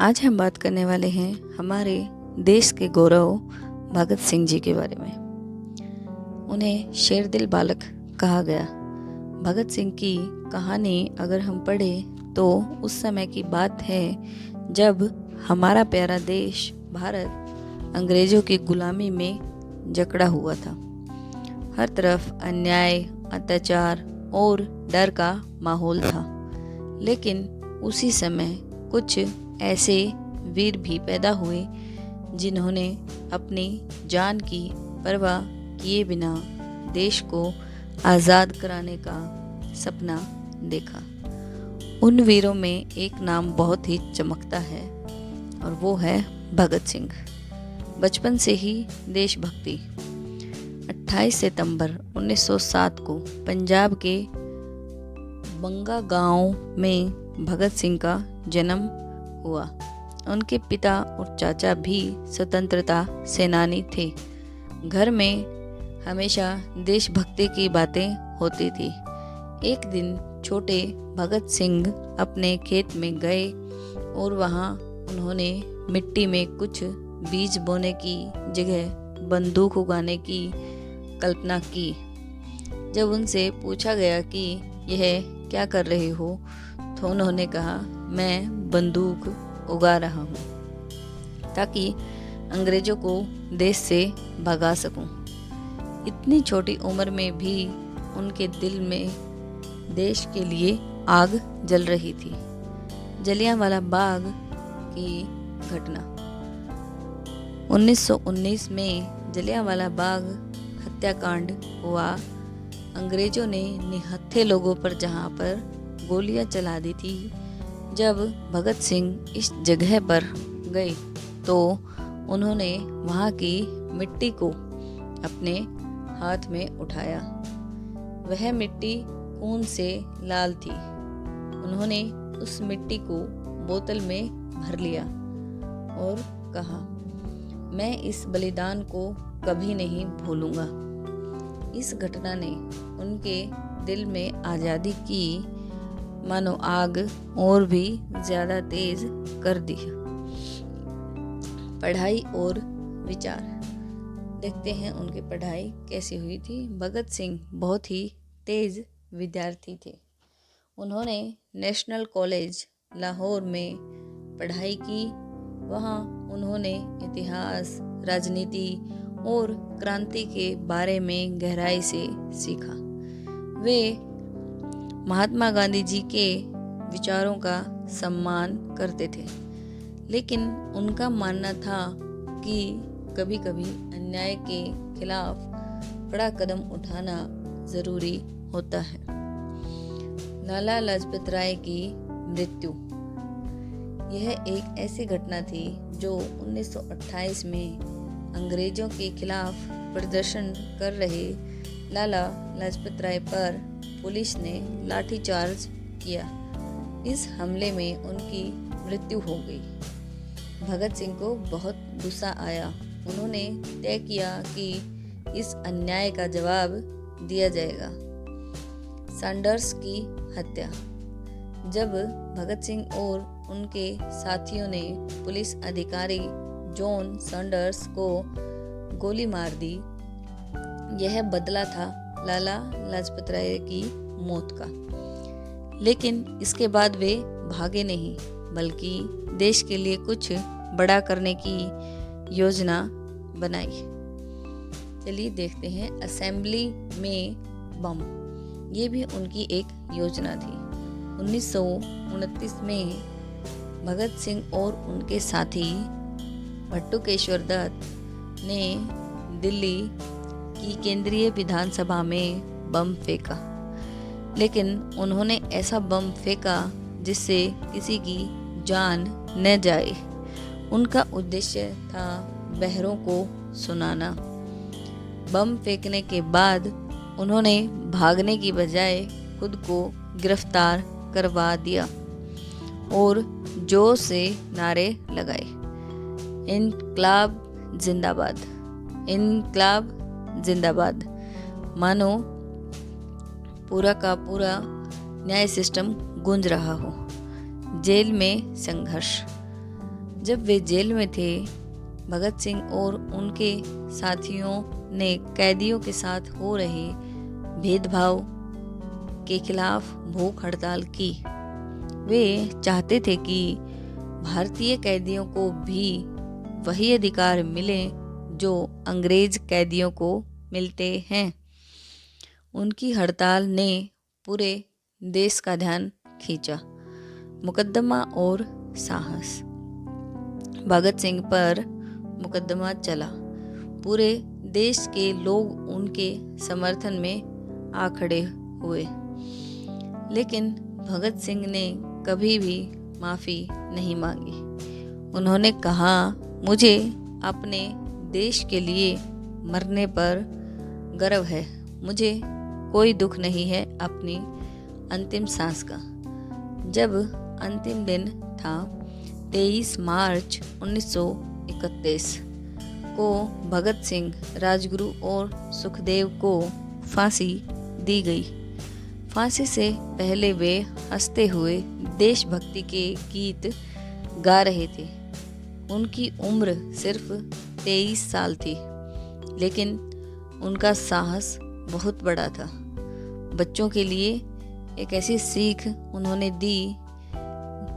आज हम बात करने वाले हैं हमारे देश के गौरव भगत सिंह जी के बारे में। उन्हें शेर दिल बालक कहा गया। भगत सिंह की कहानी अगर हम पढ़ें तो उस समय की बात है जब हमारा प्यारा देश भारत अंग्रेज़ों की गुलामी में जकड़ा हुआ था। हर तरफ अन्याय, अत्याचार और डर का माहौल था। लेकिन उसी समय कुछ ऐसे वीर भी पैदा हुए जिन्होंने अपनी जान की परवाह किए बिना देश को आज़ाद कराने का सपना देखा। उन वीरों में एक नाम बहुत ही चमकता है और वो है भगत सिंह। बचपन से ही देशभक्ति। 28 सितंबर 1907 को पंजाब के बंगा गांव में भगत सिंह का जन्म हुआ। उनके पिता और चाचा भी स्वतंत्रता सेनानी थे। घर में हमेशा देशभक्ति की बातें होती थी। एक दिन छोटे भगत सिंह अपने खेत में गए और वहाँ उन्होंने मिट्टी में कुछ बीज बोने की जगह बंदूक उगाने की कल्पना की। जब उनसे पूछा गया कि यह क्या कर रहे हो तो उन्होंने कहा, मैं बंदूक उगा रहा हूँ ताकि अंग्रेजों को देश से भगा सकूं। इतनी छोटी उम्र में भी उनके दिल में देश के लिए आग जल रही थी। जलियांवाला बाग की घटना। 1919 में जलियांवाला बाग हत्याकांड हुआ। अंग्रेजों ने निहत्थे लोगों पर जहां पर गोलियां चला दी थी। जब भगत सिंह इस जगह पर गए तो उन्होंने वहां की मिट्टी को अपने हाथ में उठाया। वह मिट्टी खून से लाल थी। उन्होंने उस मिट्टी को बोतल में भर लिया और कहा, मैं इस बलिदान को कभी नहीं भूलूंगा। इस घटना ने उनके दिल में आज़ादी की मानो आग और भी ज़्यादा तेज कर दी। पढ़ाई और विचार। देखते हैं उनकी पढ़ाई कैसी हुई थी। भगत सिंह बहुत ही तेज विद्यार्थी थे। उन्होंने नेशनल कॉलेज लाहौर में पढ़ाई की। वहाँ उन्होंने इतिहास, राजनीति और क्रांति के बारे में गहराई से सीखा। वे महात्मा गांधी जी के विचारों का सम्मान करते थे, लेकिन उनका मानना था कि कभी-कभी अन्याय के खिलाफ बड़ा कदम उठाना जरूरी होता है। लाला लाजपत राय की मृत्यु। यह एक ऐसी घटना थी जो 1928 में अंग्रेजों के खिलाफ प्रदर्शन कर रहे लाला लाजपत राय पर पुलिस ने लाठीचार्ज किया। इस हमले में उनकी मृत्यु हो गई। भगत सिंह को बहुत गुस्सा आया। उन्होंने तय किया कि इस अन्याय का जवाब दिया जाएगा। सैंडर्स की हत्या। जब भगत सिंह और उनके साथियों ने पुलिस अधिकारी जॉन सैंडर्स को गोली मार दी, यह बदला था लाला लाजपत राय की मौत का। लेकिन इसके बाद वे भागे नहीं, बल्कि देश के लिए कुछ बड़ा करने की योजना बनाई। चलिए देखते हैं असेंबली में बम। ये भी उनकी एक योजना थी। 1929 में भगत सिंह और उनके साथी बटुकेश्वर दत्त ने दिल्ली की केंद्रीय विधानसभा में बम फेंका। लेकिन उन्होंने ऐसा बम फेंका जिससे किसी की जान न जाए। उनका उद्देश्य था बहरों को सुनाना। बम फेंकने के बाद उन्होंने भागने की बजाय खुद को गिरफ्तार करवा दिया और जोर से नारे लगाए, इनकलाब जिंदाबाद, इनकलाब जिंदाबाद। मानो पूरा का पूरा न्याय सिस्टम गूंज रहा हो। जेल में संघर्ष। जब वे जेल में थे, भगत सिंह और उनके साथियों ने कैदियों के साथ हो रहे भेदभाव के खिलाफ भूख हड़ताल की। वे चाहते थे कि भारतीय कैदियों को भी वही अधिकार मिले जो अंग्रेज कैदियों को मिलते हैं। उनकी हड़ताल ने पूरे देश का ध्यान खींचा। मुकदमा और साहस। भगत सिंह पर मुकदमा चला। पूरे देश के लोग उनके समर्थन में आ खड़े हुए, लेकिन भगत सिंह ने कभी भी माफ़ी नहीं मांगी। उन्होंने कहा, मुझे अपने देश के लिए मरने पर गर्व है। मुझे कोई दुख नहीं है अपनी अंतिम सांस का। जब अंतिम दिन था 23 मार्च 1931 को भगत सिंह, राजगुरु और सुखदेव को फांसी दी गई। फांसी से पहले वे हंसते हुए देशभक्ति के गीत गा रहे थे। उनकी उम्र सिर्फ 23 साल थी, लेकिन उनका साहस बहुत बड़ा था। बच्चों के लिए एक ऐसी सीख उन्होंने दी,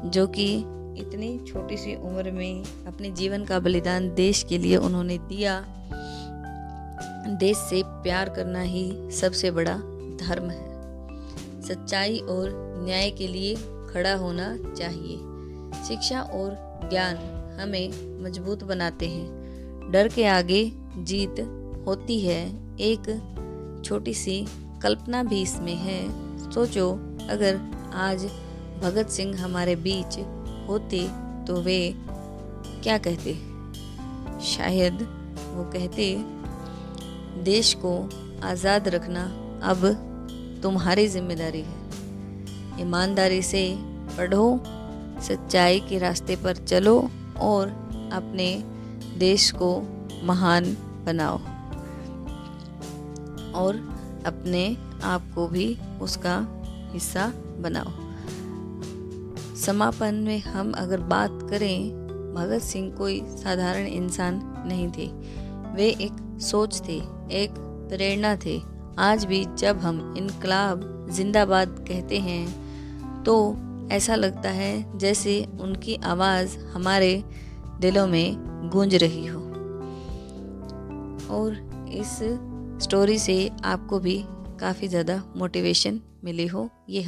जो कि इतनी छोटी सी उम्र में अपने जीवन का बलिदान देश के लिए उन्होंने दिया। देश से प्यार करना ही सबसे बड़ा धर्म है। सच्चाई और न्याय के लिए खड़ा होना चाहिए। शिक्षा और ज्ञान हमें मजबूत बनाते हैं। डर के आगे जीत होती है। एक छोटी सी कल्पना भी इसमें है। सोचो, अगर आज भगत सिंह हमारे बीच होते तो वे क्या कहते? शायद वो कहते, देश को आज़ाद रखना अब तुम्हारी जिम्मेदारी है। ईमानदारी से पढ़ो, सच्चाई के रास्ते पर चलो और अपने देश को महान बनाओ और अपने आप को भी उसका हिस्सा बनाओ। समापन में हम अगर बात करें, भगत सिंह कोई साधारण इंसान नहीं थे। वे एक सोच थे, एक प्रेरणा थे। आज भी जब हम इनकलाब जिंदाबाद कहते हैं तो ऐसा लगता है जैसे उनकी आवाज़ हमारे दिलों में गूंज रही हो। और इस स्टोरी से आपको भी काफ़ी ज़्यादा मोटिवेशन मिली हो, ये